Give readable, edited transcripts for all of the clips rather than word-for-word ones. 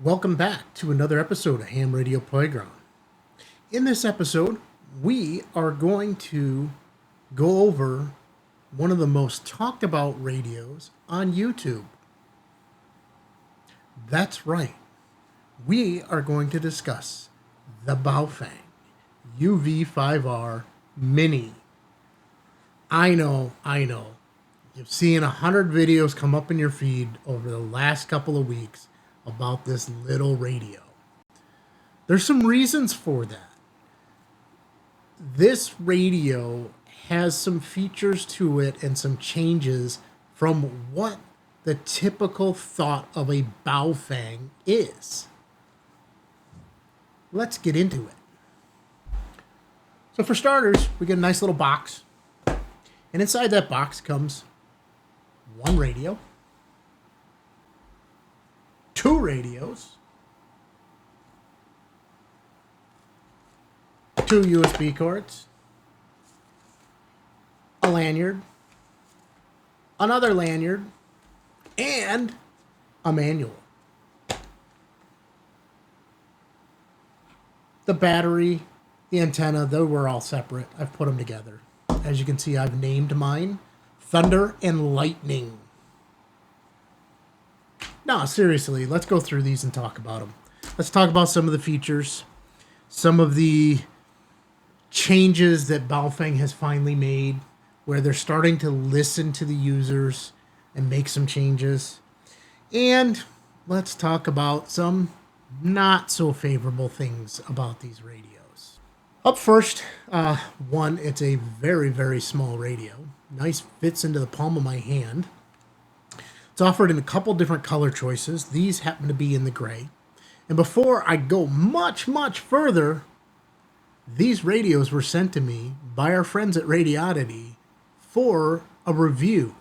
Welcome back to another episode of Ham Radio Playground. In this episode, we are going to go over one of the most talked about radios on YouTube. That's right. We are going to discuss the Baofeng UV-5R Mini. I know. You've seen 100 videos come up in your feed over the last couple of weeks about this little radio. There's some reasons for that. This radio has some features to it and some changes from what the typical thought of a Baofeng is. Let's get into it. So for starters, we get a nice little box. And inside that box comes one radio, two radios, two USB cords, a lanyard, another lanyard, and a manual. The battery, the antenna, they were all separate. I've put them together. As you can see, I've named mine Thunder and Lightning. No, seriously, let's go through these and talk about them. Let's talk about some of the features, some of the changes that Baofeng has finally made, where they're starting to listen to the users and make some changes. And let's talk about some not so favorable things about these radios. Up first, one, it's a very, very small radio. Nice, fits into the palm of my hand. It's offered in a couple different color choices. These happen to be in the gray. And before I go much, much further, these radios were sent to me by our friends at Radioddity for a review.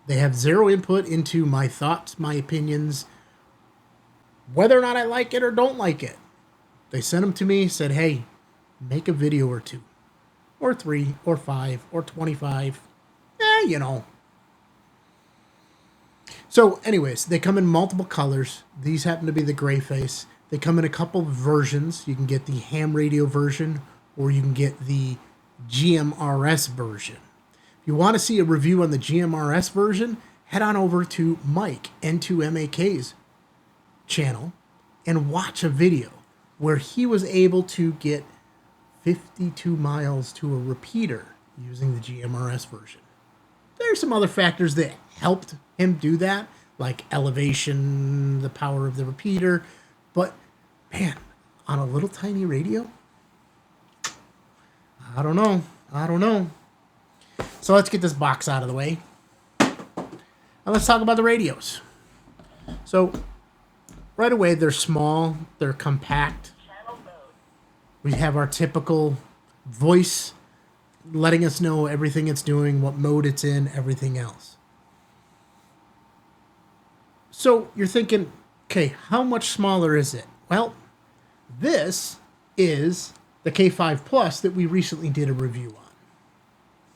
They have zero input into my thoughts, my opinions, whether or not I like it or don't like it. They sent them to me, said, hey, make a video or two, or 3, or 5, or 25. So anyways, they come in multiple colors. These happen to be the gray face. They come in a couple versions. You can get the ham radio version, or you can get the GMRS version. If you want to see a review on the GMRS version, head on over to Mike, N2MAK's channel, and watch a video where he was able to get 52 miles to a repeater using the GMRS version. There are some other factors that helped him do that, like elevation, the power of the repeater, but man, on a little tiny radio, I don't know. So let's get this box out of the way, and let's talk about the radios. So right away, they're small, they're compact. We have our typical voice letting us know everything it's doing, what mode it's in, everything else. So you're thinking, okay, how much smaller is it? Well, this is the K5 Plus that we recently did a review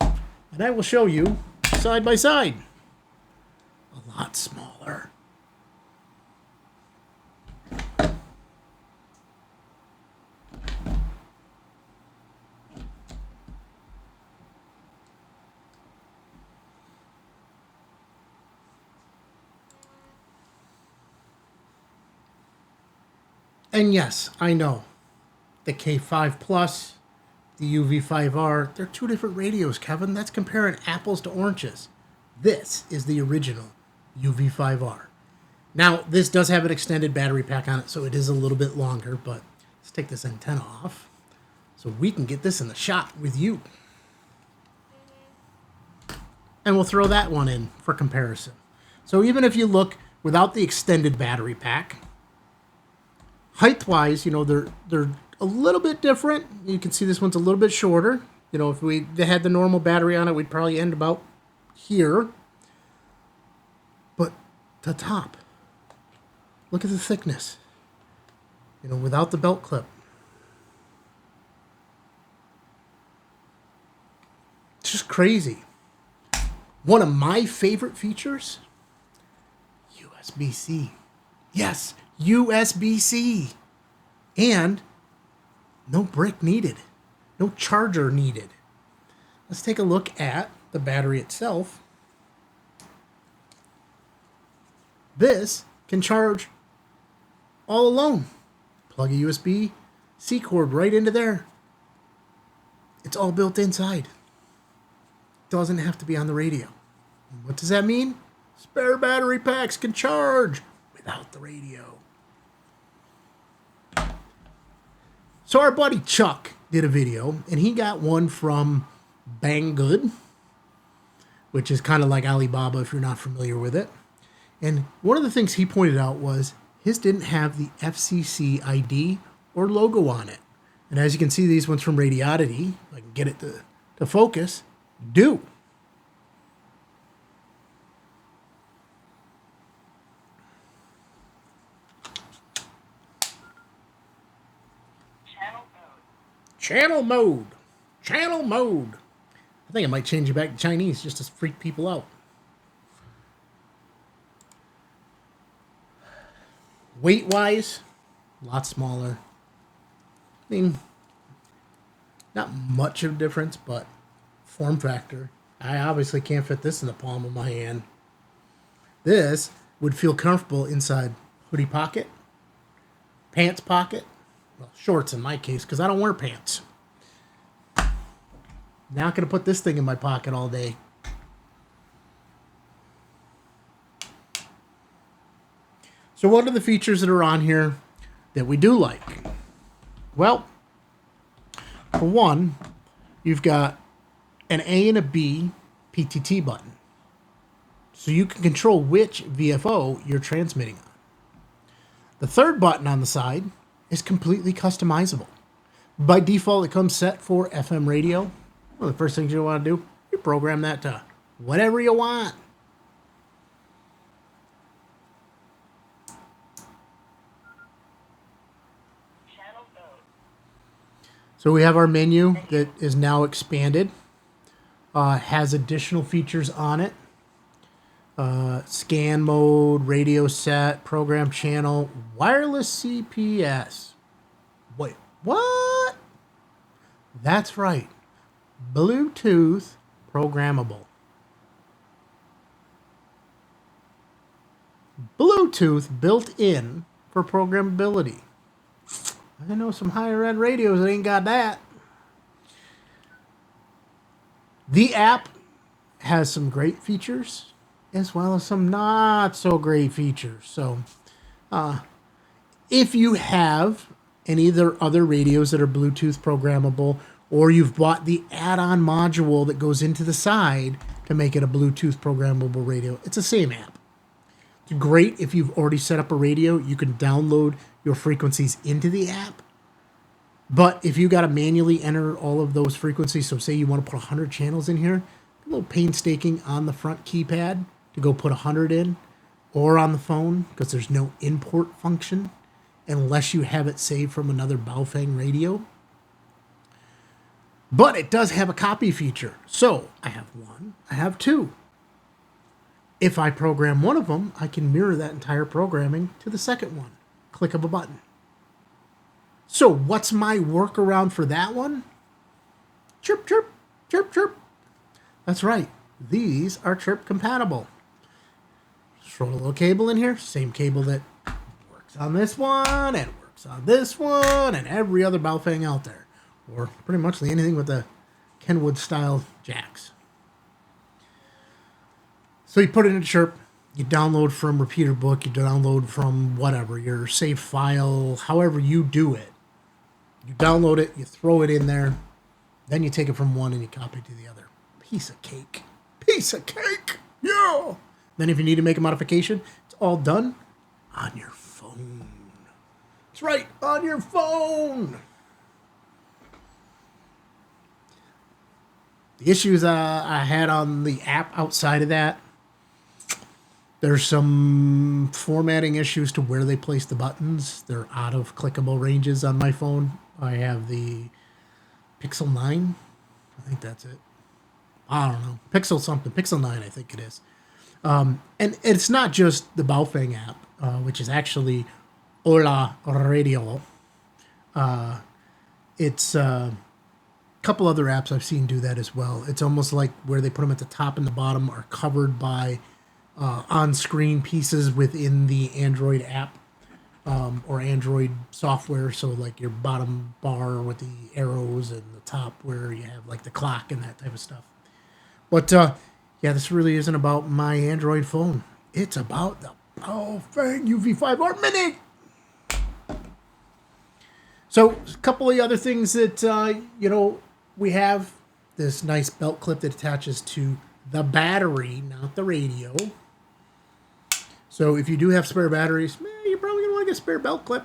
on. And I will show you side by side. A lot smaller. And yes, I know, the K5 Plus, the UV-5R, they're two different radios, Kevin. That's comparing apples to oranges. This is the original UV-5R. Now, this does have an extended battery pack on it, so it is a little bit longer, but let's take this antenna off so we can get this in the shot with you. And we'll throw that one in for comparison. So even if you look without the extended battery pack, height-wise, they're a little bit different. You can see this one's a little bit shorter. If they had the normal battery on it, we'd probably end about here. But the top, look at the thickness. Without the belt clip. It's just crazy. One of my favorite features, USB-C. Yes, USB-C. And no brick needed. No charger needed. Let's take a look at the battery itself. This can charge all alone. Plug a USB-C cord right into there. It's all built inside. Doesn't have to be on the radio. What does that mean? Spare battery packs can charge without the radio. So our buddy Chuck did a video, and he got one from Banggood, which is kind of like Alibaba if you're not familiar with it. And one of the things he pointed out was his didn't have the FCC ID or logo on it. And as you can see, these ones from Radioddity, if I can get it to focus, do. Channel mode. Channel mode. I think I might change it back to Chinese just to freak people out. Weight-wise, a lot smaller. I mean, not much of a difference, but form factor. I obviously can't fit this in the palm of my hand. This would feel comfortable inside hoodie pocket, pants pocket, well, shorts in my case, because I don't wear pants. Not going to put this thing in my pocket all day. So what are the features that are on here that we do like? Well, for one, you've got an A and a B PTT button. So you can control which VFO you're transmitting on. The third button on the side is completely customizable. By default, it comes set for FM radio. One of the first things you want to do, you program that to whatever you want. So we have our menu that is now expanded. Has additional features on it. Scan mode, radio set, program channel, wireless CPS. Wait, what? That's right. Bluetooth programmable. Bluetooth built in for programmability. I know some higher end radios that ain't got that. The app has some great features as well as some not so great features. So if you have any of their other radios that are Bluetooth programmable, or you've bought the add-on module that goes into the side to make it a Bluetooth programmable radio, it's the same app. It's great if you've already set up a radio. You can download your frequencies into the app. But if you got to manually enter all of those frequencies, so say you want to put 100 channels in here, a little painstaking on the front keypad to go put 100 in, or on the phone, because there's no import function unless you have it saved from another Baofeng radio. But it does have a copy feature. So I have one, I have two. If I program one of them, I can mirror that entire programming to the second one. Click of a button. So what's my workaround for that one? Chirp, chirp, chirp, chirp. That's right. These are chirp compatible. Throw a little cable in here. Same cable that works on this one and works on this one and every other Baofeng out there. Or pretty much anything with the Kenwood style jacks. So you put it in chirp. You download from Repeater Book. You download from whatever, your save file, however you do it. You download it, you throw it in there, then you take it from one and you copy it to the other. Piece of cake. Piece of cake! Yeah! Then if you need to make a modification, it's all done on your phone. That's right, on your phone! The issues I had on the app outside of that, there's some formatting issues to where they place the buttons. They're out of clickable ranges on my phone. I have the Pixel 9. I think that's it. I don't know. Pixel something. Pixel 9, I think it is. And it's not just the Baofeng app, which is actually Hola Radio. It's a couple other apps I've seen do that as well. It's almost like where they put them at the top and the bottom are covered by on-screen pieces within the Android app or Android software. So like your bottom bar with the arrows and the top where you have like the clock and that type of stuff. But yeah, this really isn't about my Android phone. It's about the Baofeng UV-5R Mini. So a couple of other things that, we have this nice belt clip that attaches to the battery, not the radio. So if you do have spare batteries, you're probably going to want to get a spare belt clip.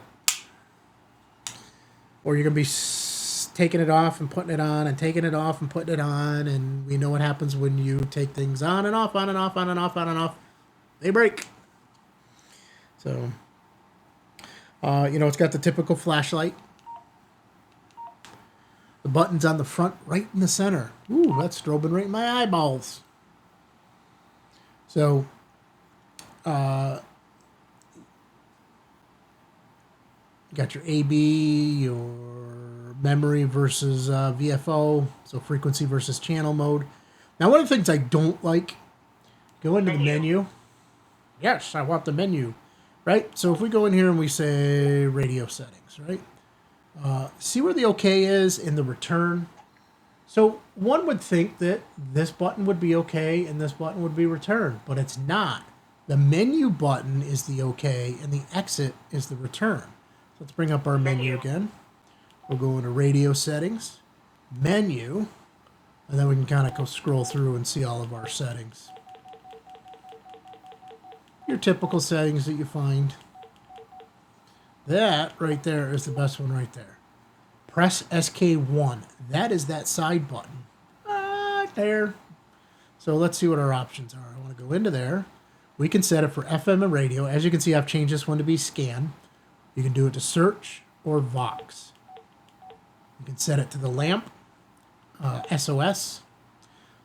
Or you're going to be taking it off and putting it on and taking it off and putting it on. And we know what happens when you take things on and off, on and off, on and off, on and off. They break. So, it's got the typical flashlight. The button's on the front, right in the center. Ooh, that's strobing right in my eyeballs. So, you got your AB, your memory versus VFO, so frequency versus channel mode. Now, one of the things I don't like, go into the menu. Yes, I want the menu, right? So if we go in here and we say radio settings, right? See where the OK is in the return. So one would think that this button would be OK and this button would be return, but it's not. The menu button is the OK and the exit is the return. So let's bring up our menu again. We'll go into radio settings, menu, and then we can kind of go scroll through and see all of our settings. Your typical settings that you find. That right there is the best one right there. Press SK1. That is that side button. Right there. So let's see what our options are. I want to go into there. We can set it for FM and radio. As you can see, I've changed this one to be scan. You can do it to search or Vox. You can set it to the lamp, SOS.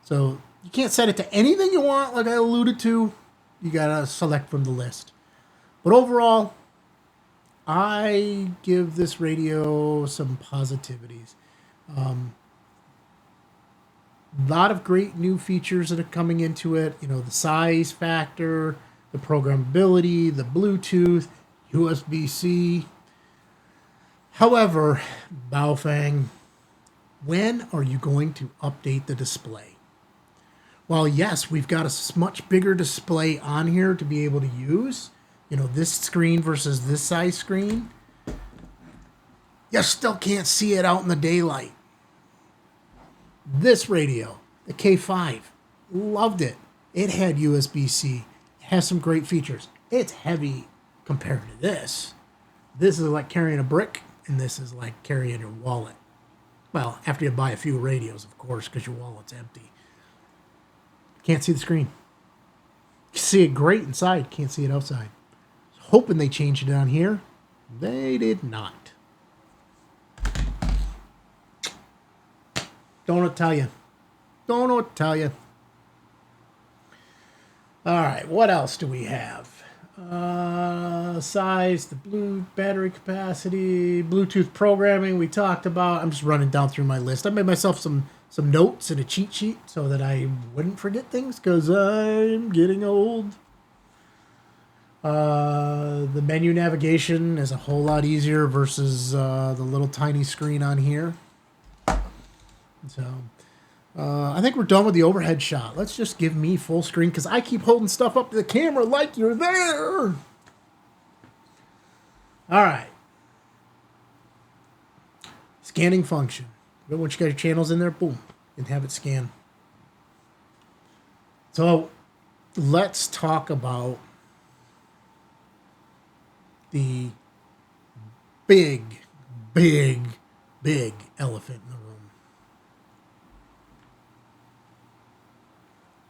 So you can't set it to anything you want, like I alluded to. You got to select from the list. But overall, I give this radio some positivities. A lot of great new features that are coming into it. The size factor, the programmability, the Bluetooth, USB-C. However, Baofeng, when are you going to update the display? Well, yes, we've got a much bigger display on here to be able to use. This screen versus this size screen. You still can't see it out in the daylight. This radio, the K5, loved it. It had USB-C. It has some great features. It's heavy compared to this. This is like carrying a brick, and this is like carrying your wallet. Well, after you buy a few radios, of course, because your wallet's empty. Can't see the screen. You can see it great inside. Can't see it outside. Hoping they changed it on here. They did not. Don't know what to tell you. Don't know what to tell you. All right, what else do we have? Size, the battery capacity, Bluetooth programming we talked about. I'm just running down through my list. I made myself some notes and a cheat sheet so that I wouldn't forget things because I'm getting old. The menu navigation is a whole lot easier versus the little tiny screen on here. So I think we're done with the overhead shot. Let's just give me full screen because I keep holding stuff up to the camera like you're there. All right. Scanning function. Once you got your channels in there, boom, and have it scan. So let's talk about the big elephant in the room.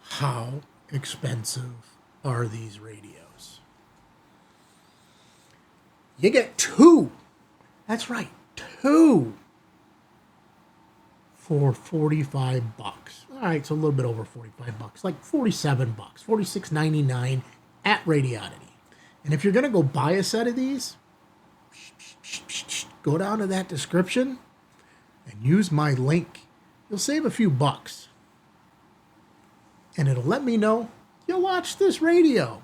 How expensive are these radios? You get two. That's right, two for $45. All right, so a little bit over $45, like $47, $46.99 at Radioddity. And if you're going to go buy a set of these, go down to that description and use my link. You'll save a few bucks. And it'll let me know you'll watch this radio.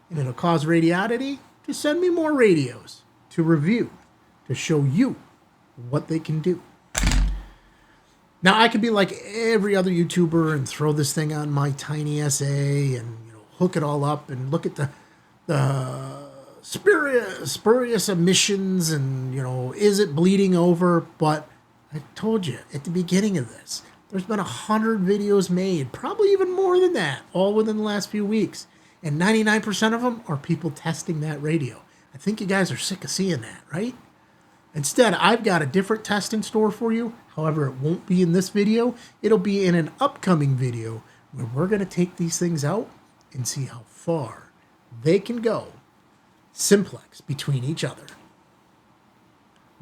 And it'll cause Radioddity to send me more radios to review, to show you what they can do. Now, I could be like every other YouTuber and throw this thing on my tiny SA and hook it all up and look at the spurious emissions and, is it bleeding over? But I told you at the beginning of this, there's been 100 videos made, probably even more than that, all within the last few weeks. And 99% of them are people testing that radio. I think you guys are sick of seeing that, right? Instead, I've got a different test in store for you. However, it won't be in this video. It'll be in an upcoming video where we're going to take these things out and see how far they can go simplex between each other.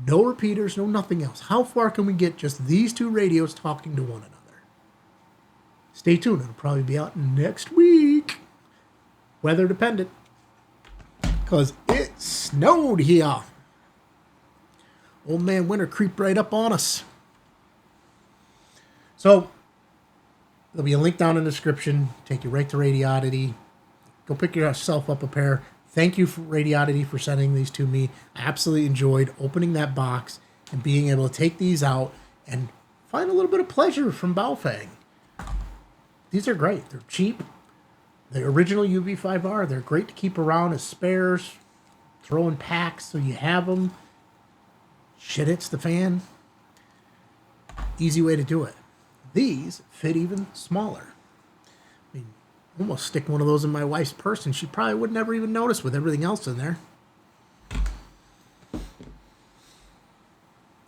No repeaters, no nothing else. How far can we get just these two radios talking to one another? Stay tuned. It'll probably be out next week. Weather dependent. Because it snowed here. Old man winter creeped right up on us. So, there'll be a link down in the description. Take you right to Radioddity. Go pick yourself up a pair. Thank you, for Radioddity, for sending these to me. I absolutely enjoyed opening that box and being able to take these out and find a little bit of pleasure from Baofeng. These are great. They're cheap. The original UV-5R, they're great to keep around as spares. Throw in packs so you have them. Shit hits the fan. Easy way to do it. These fit even smaller. I mean, almost stick one of those in my wife's purse and she probably would never even notice with everything else in there.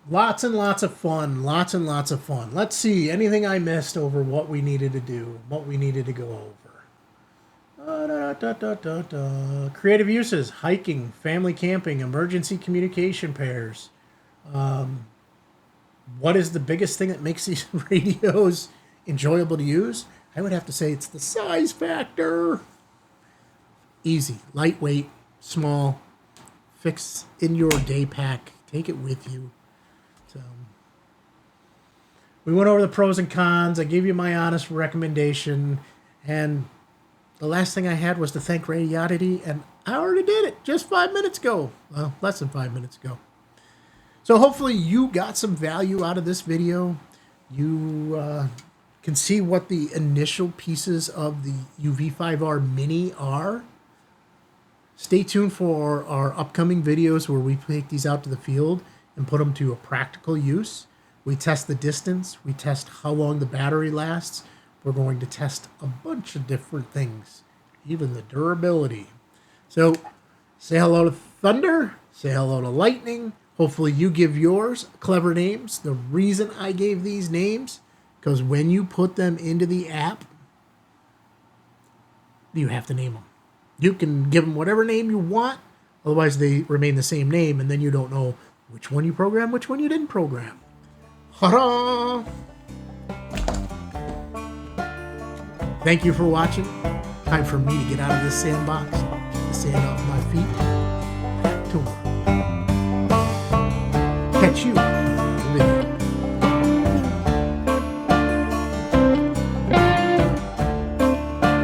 Lots and lots of fun. Lots and lots of fun. Let's see. Anything I missed over what we needed to do, what we needed to go over. Creative uses, hiking, family camping, emergency communication pairs. What is the biggest thing that makes these radios enjoyable to use? I would have to say it's the size factor. Easy, lightweight, small, fix in your day pack, take it with you. So we went over the pros and cons. I gave you my honest recommendation, and the last thing I had was to thank Radioddity, and I already did it just 5 minutes ago. Well, less than 5 minutes ago. So hopefully you got some value out of this video. You can see what the initial pieces of the UV-5R Mini are. Stay tuned for our upcoming videos where we take these out to the field and put them to a practical use. We test the distance. We test how long the battery lasts. We're going to test a bunch of different things, even the durability. So say hello to Thunder. Say hello to Lightning. Hopefully you give yours clever names. The reason I gave these names, because when you put them into the app, you have to name them. You can give them whatever name you want. Otherwise, they remain the same name, and then you don't know which one you programmed, which one you didn't program. Ta-da! Thank you for watching. Time for me to get out of this sandbox, the sand off my feet. Back to work. Catch you